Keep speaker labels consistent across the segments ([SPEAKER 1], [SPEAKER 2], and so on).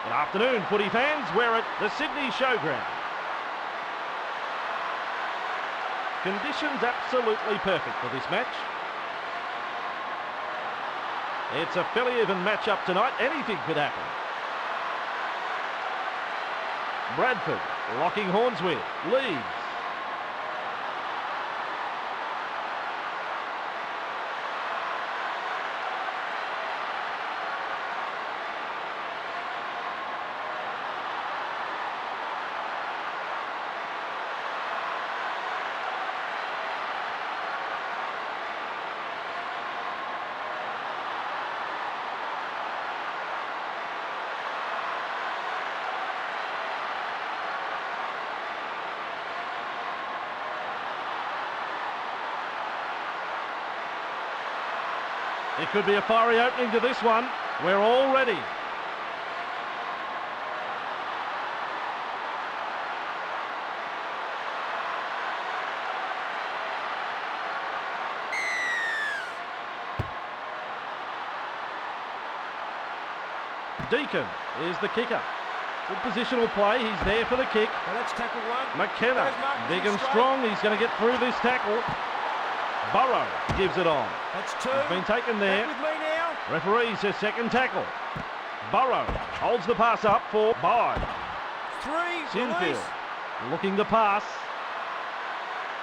[SPEAKER 1] Good afternoon, footy fans. We're at the Sidhe Showground. Conditions absolutely perfect for this match. It's a fairly even match-up tonight. Anything could happen. Bradford locking horns with Leeds. It could be a fiery opening to this one. We're all ready. Deacon is the kicker. Good positional play. He's there for the kick.
[SPEAKER 2] Well, let's tackle one.
[SPEAKER 1] McKenna, big and strong. He's going to get through this tackle. Burrow gives it on.
[SPEAKER 2] That's two.
[SPEAKER 1] He's been taken there.
[SPEAKER 2] Back with me now.
[SPEAKER 1] Referee says second tackle. Burrow holds the pass up for Bye.
[SPEAKER 2] Three.
[SPEAKER 1] Sinfield
[SPEAKER 2] Release.
[SPEAKER 1] looking to pass.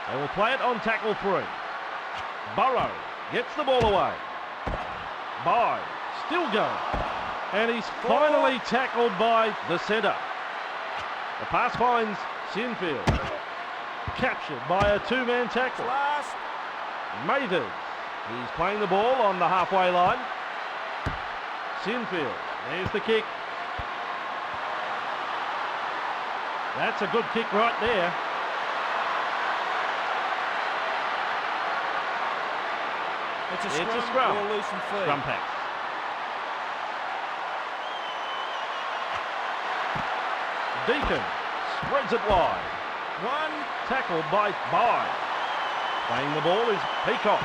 [SPEAKER 1] They will play it on tackle 3. Burrow gets the ball away. Bye still going. And he's finally tackled by the centre. The pass finds Sinfield. Captured by a 2-man tackle.
[SPEAKER 2] Last.
[SPEAKER 1] Mathers, he's playing the ball on the halfway line. Sinfield, there's the kick. That's a good kick right there.
[SPEAKER 2] It's a scrum. Ball loose and free.
[SPEAKER 1] Scrum pass. Deacon spreads it wide.
[SPEAKER 2] One.
[SPEAKER 1] Tackled by Bye. Playing the ball is Peacock.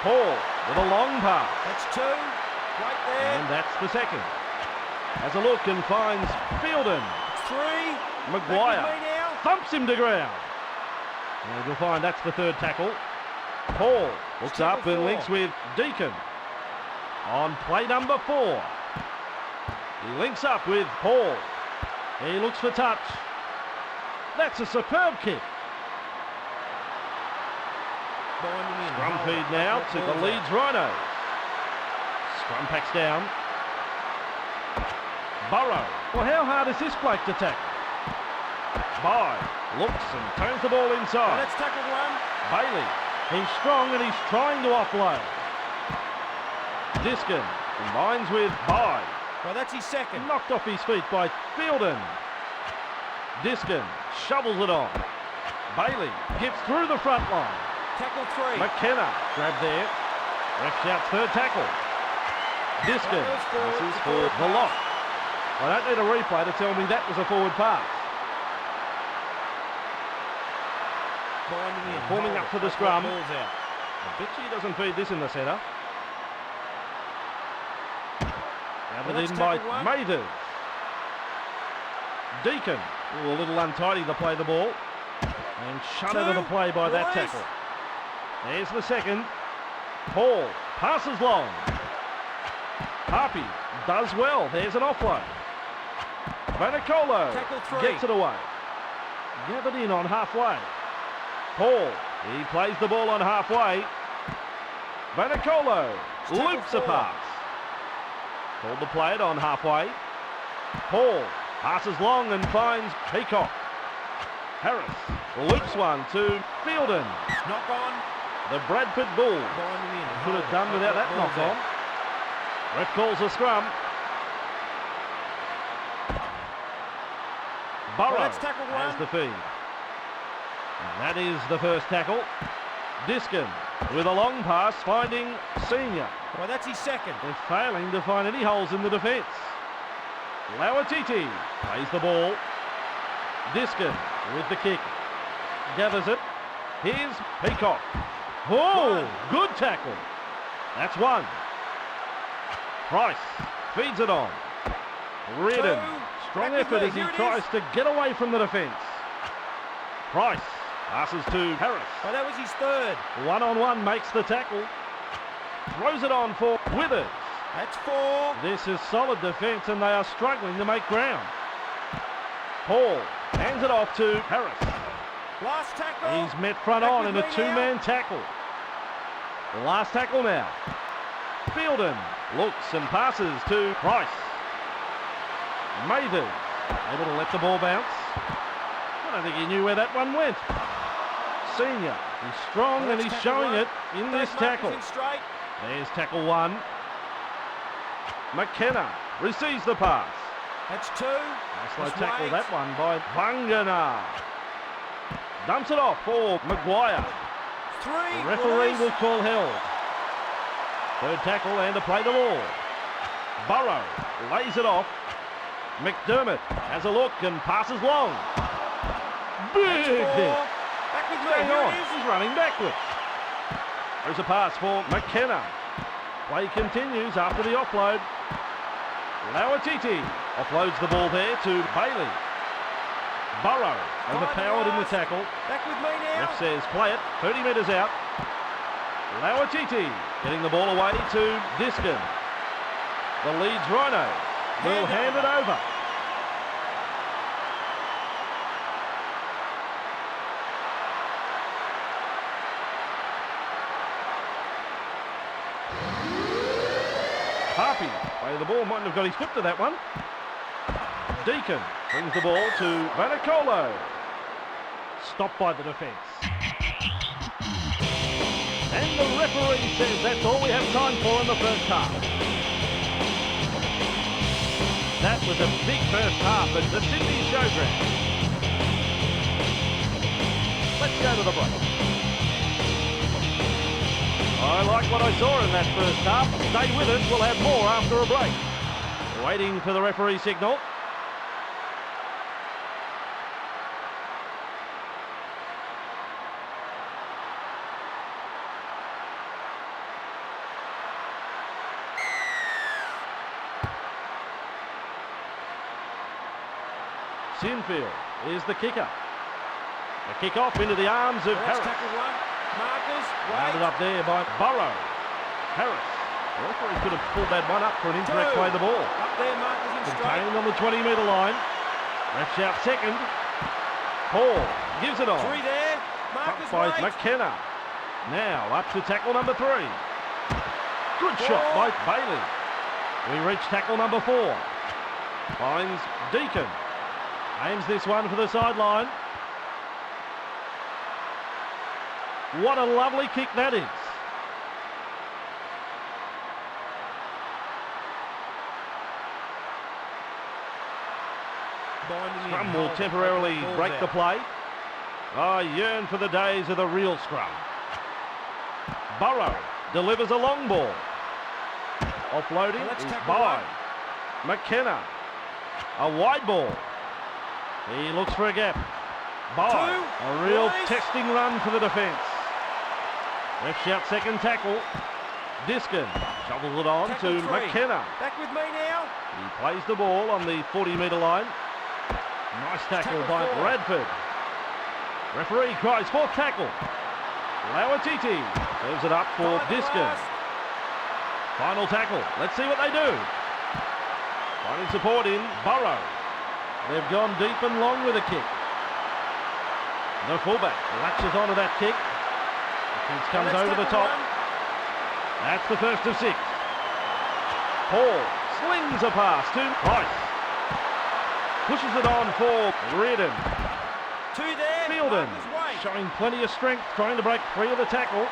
[SPEAKER 1] Paul with a long pass.
[SPEAKER 2] That's 2. Right there.
[SPEAKER 1] And that's the second. Has a look and finds Fielden.
[SPEAKER 2] 3.
[SPEAKER 1] Maguire thumps him to ground. And you'll find that's the third tackle. Paul looks up and links with Deacon on play number 4. He links up with Paul. He looks for touch. That's a superb kick. Scrum feed now to the Leeds Rhinos. Scrum packs down. Burrow. Well, how hard is this bloke to tackle? Bye looks and turns the ball inside.
[SPEAKER 2] Let's tackle one.
[SPEAKER 1] Bailey. He's strong and he's trying to offload. Diskin combines with Bye.
[SPEAKER 2] Well, that's his second.
[SPEAKER 1] Knocked off his feet by Fielden. Diskin shovels it on. Bailey gets through the front line.
[SPEAKER 2] Tackle 3.
[SPEAKER 1] McKenna grabbed there. Ref shouts third tackle. Diskin. This is for the lock. I don't need a replay to tell me that was a forward pass. Forming up for the scrum. I bet you he doesn't feed this in the centre. Gathered in by Mathers. Deacon. Ooh, a little untidy to play the ball. And shut out of the play by that tackle. There's the second. Paul passes long. Harpy does well. There's an offload. Vanicolo gets it away. Gathered in on halfway. Paul, he plays the ball on halfway. Vanicolo loops a pass. Called to play it on halfway. Paul passes long and finds Peacock. Harris loops one to Fielden.
[SPEAKER 2] Knock on.
[SPEAKER 1] The Bradford Bulls could have done without that knock on. Ref calls a scrum. Burrow has the feed. And that is the first tackle. Diskin with a long pass finding Senior.
[SPEAKER 2] Well, that's his second.
[SPEAKER 1] They're failing to find any holes in the defence. Lauatiti plays the ball. Diskin with the kick. Gathers it. Here's Peacock. Oh, good tackle. That's one. Price feeds it on. Reardon, strong effort as he tries to get away from the defence. Price passes to Harris.
[SPEAKER 2] Oh, that was his third.
[SPEAKER 1] One-on-one makes the tackle. Throws it on for Withers.
[SPEAKER 2] That's 4.
[SPEAKER 1] This is solid defence and they are struggling to make ground. Paul hands it off to Harris.
[SPEAKER 2] Last tackle.
[SPEAKER 1] He's met front on in a two-man tackle. Last tackle now. Fielden looks and passes to Price. Mathers able to let the ball bounce. I don't think he knew where that one went. Senior, he's strong and he's showing it in this tackle. There's tackle 1. McKenna receives the pass.
[SPEAKER 2] That's 2.
[SPEAKER 1] Nice low tackle that one by Vangana. Dumps it off for Maguire.
[SPEAKER 2] 3.
[SPEAKER 1] The referee will call held. Third tackle and to play the ball. Burrow lays it off. McDermott has a look and passes long. Big hit. Hang on, he's running backwards. There's a pass for McKenna. Play continues after the offload. Lauatiti offloads the ball there to Bailey. Burrow overpowered in the tackle.
[SPEAKER 2] Back with me now.
[SPEAKER 1] Ref says play it, 30 metres out. Lauatiti getting the ball away to Diskin. The Leeds Rhinos will hand it over. Harpy, play the ball, mightn't have got his foot to that one. Deacon brings the ball to Vanicolo. Stopped by the defence. And the referee says that's all we have time for in the first half. That was a big first half at the Sydney Showground. Let's go to the break. I like what I saw in that first half. Stay with us, we'll have more after a break. Waiting for the referee signal. Sinfield is the kicker. A kick off into the arms of Harris. Rounded up there by Burrow. Harris. The referee could have pulled that one up for an incorrect play the ball.
[SPEAKER 2] Up there, Marcus in
[SPEAKER 1] contained on the 20-metre line. Ref out second. Paul gives it on.
[SPEAKER 2] 3 there. Marcus
[SPEAKER 1] by McKenna. Now up to tackle number 3. Good shot by Bailey. We reach tackle number 4. Finds Deacon. Aims this one for the sideline. What a lovely kick that is. Scrum will temporarily break the play. I yearn for the days of the real scrum. Burrow delivers a long ball. Offloading is by McKenna. A wide ball. He looks for a gap. By a real testing run for the defence. Ref shout second tackle. Diskin shovels it on to McKenna.
[SPEAKER 2] Back with me now.
[SPEAKER 1] He plays the ball on the 40-metre line. Nice tackle by Bradford. Referee cries fourth tackle. Lauatiti serves it up for Diskin. Final tackle. Let's see what they do. Finding support in Burrow. They've gone deep and long with a kick. The fullback latches onto that kick. It comes over the top. That's the first of 6. Paul slings a pass to Price. Pushes it on for Reardon.
[SPEAKER 2] 2 there.
[SPEAKER 1] Fielden showing plenty of strength, trying to break free of the tackle.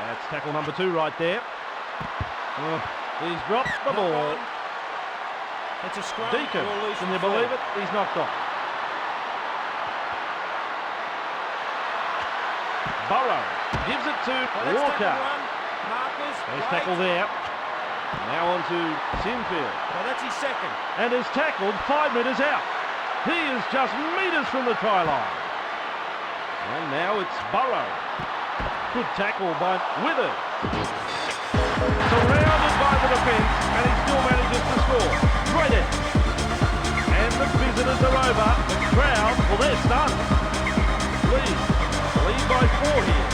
[SPEAKER 1] That's tackle number 2 right there. He's dropped the ball.
[SPEAKER 2] It's a scrum.
[SPEAKER 1] Deacon, can you believe it? He's knocked off. Burrow gives it to Walker. There's tackle there. Now on to Sinfield.
[SPEAKER 2] Well, that's his second.
[SPEAKER 1] And is tackled 5 metres out. He is just metres from the try line. And now it's Burrow. Good tackle by Withers. Surrounded by the defence, and he still manages to score. Great effort. And the visitors are over. The crowd, well, they're stunned. Leeds lead by 4 here.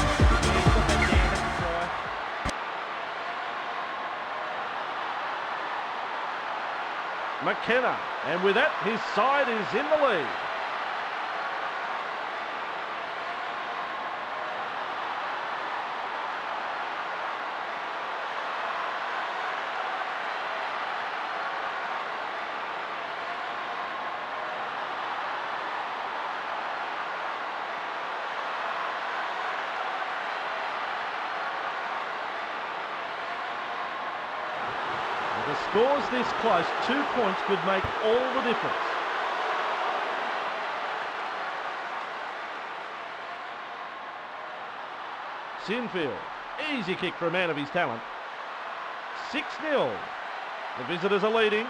[SPEAKER 1] McKenna, and with that, his side is in the lead. The scores this close, 2 points could make all the difference. Sinfield, easy kick for a man of his talent. 6-0. The visitors are leading.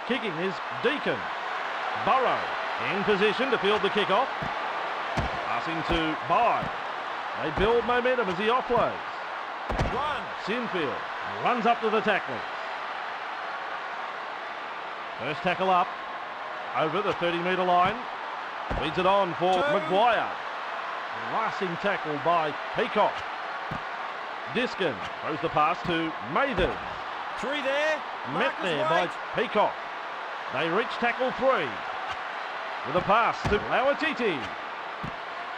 [SPEAKER 1] Kicking is Deacon. Burrow in position to field the kick-off. Passing to Bye. They build momentum as he offloads.
[SPEAKER 2] Run.
[SPEAKER 1] Sinfield runs up to the tacklers. First tackle up. Over the 30-metre line. Leads it on for Maguire. Lasting tackle by Peacock. Diskin throws the pass to Mathers.
[SPEAKER 2] 3 there.
[SPEAKER 1] Met there by Peacock. They reach tackle 3. With a pass to Lauatiti.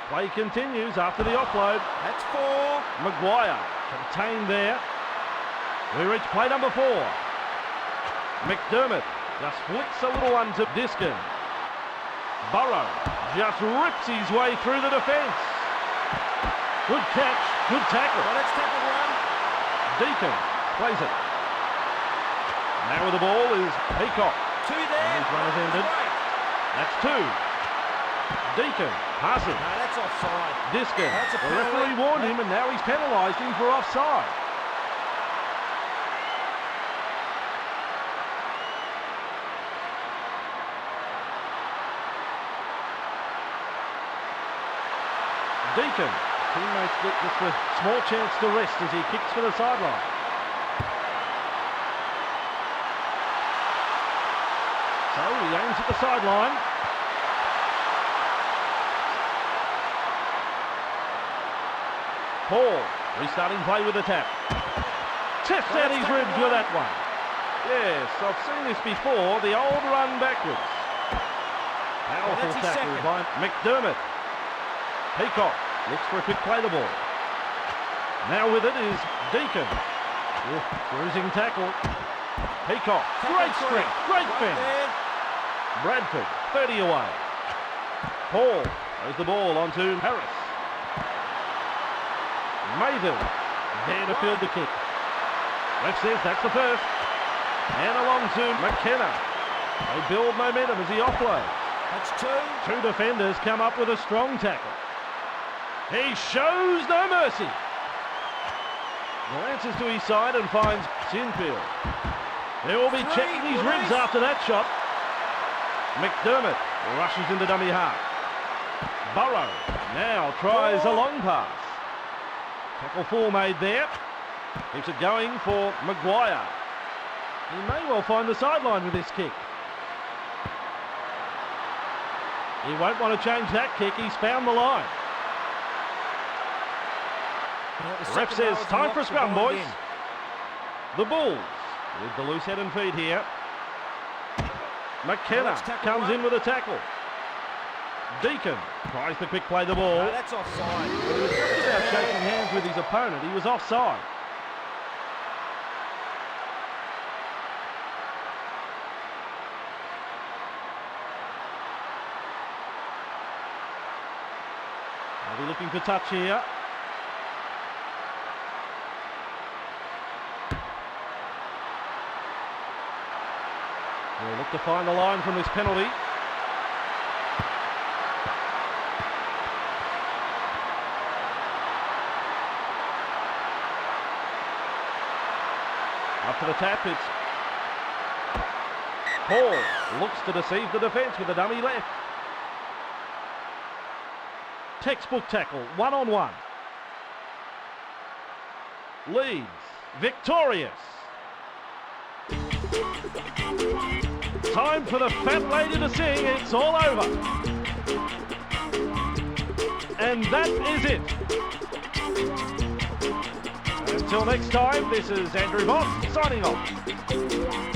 [SPEAKER 1] Play continues after the offload.
[SPEAKER 2] That's 4.
[SPEAKER 1] Maguire contained there. We reach play number 4. McDermott just flicks a little one to Diskin. Burrow just rips his way through the defence. Good catch, good tackle.
[SPEAKER 2] Well, let's tackle 1.
[SPEAKER 1] Deacon plays it. Now with the ball is Peacock.
[SPEAKER 2] 2 there.
[SPEAKER 1] And his run is ended. That's 2. Deacon passes.
[SPEAKER 2] No, that's offside.
[SPEAKER 1] Diskin.
[SPEAKER 2] That's a
[SPEAKER 1] The
[SPEAKER 2] penalty.
[SPEAKER 1] referee warned him, and now he's penalised him for offside. Deacon. Teammates get just a small chance to rest as he kicks for the sideline. So he aims at the sideline. Paul restarting play with a tap. Tests out his ribs with that one. Yes, I've seen this before. The old run backwards. Powerful tackle by McDermott. Peacock looks for a quick play the ball. Now with it is Deacon. Bruising tackle. Peacock. Great strength. Great fence. Bradford, 30 away. Paul throws the ball onto Harris. Mathers there to field the kick. Ref says that's the first. And along to McKenna. They build momentum as he offloads.
[SPEAKER 2] That's 2.
[SPEAKER 1] 2 defenders come up with a strong tackle. He shows no mercy. Glances to his side and finds Sinfield. They will be checking his ribs after that shot. McDermott rushes into dummy half. Burrow now tries a long pass. Tackle 4 made there. Keeps it going for Maguire. He may well find the sideline with this kick. He won't want to change that kick. He's found the line. The ref says time for a scrum, boys. The Bulls with the loose head and feet here. McKenna comes in with a tackle. Deacon tries to quick play the ball.
[SPEAKER 2] No, that's offside.
[SPEAKER 1] He was just about shaking hands with his opponent. He was offside. They'll be looking for touch here. They'll look to find the line from this penalty. Up to the tap, it's Paul. Looks to deceive the defence with a dummy left. Textbook tackle, 1-on-1. Leeds, victorious. Time for the fat lady to sing, it's all over. And that is it. Until next time, this is Andrew Voss signing off.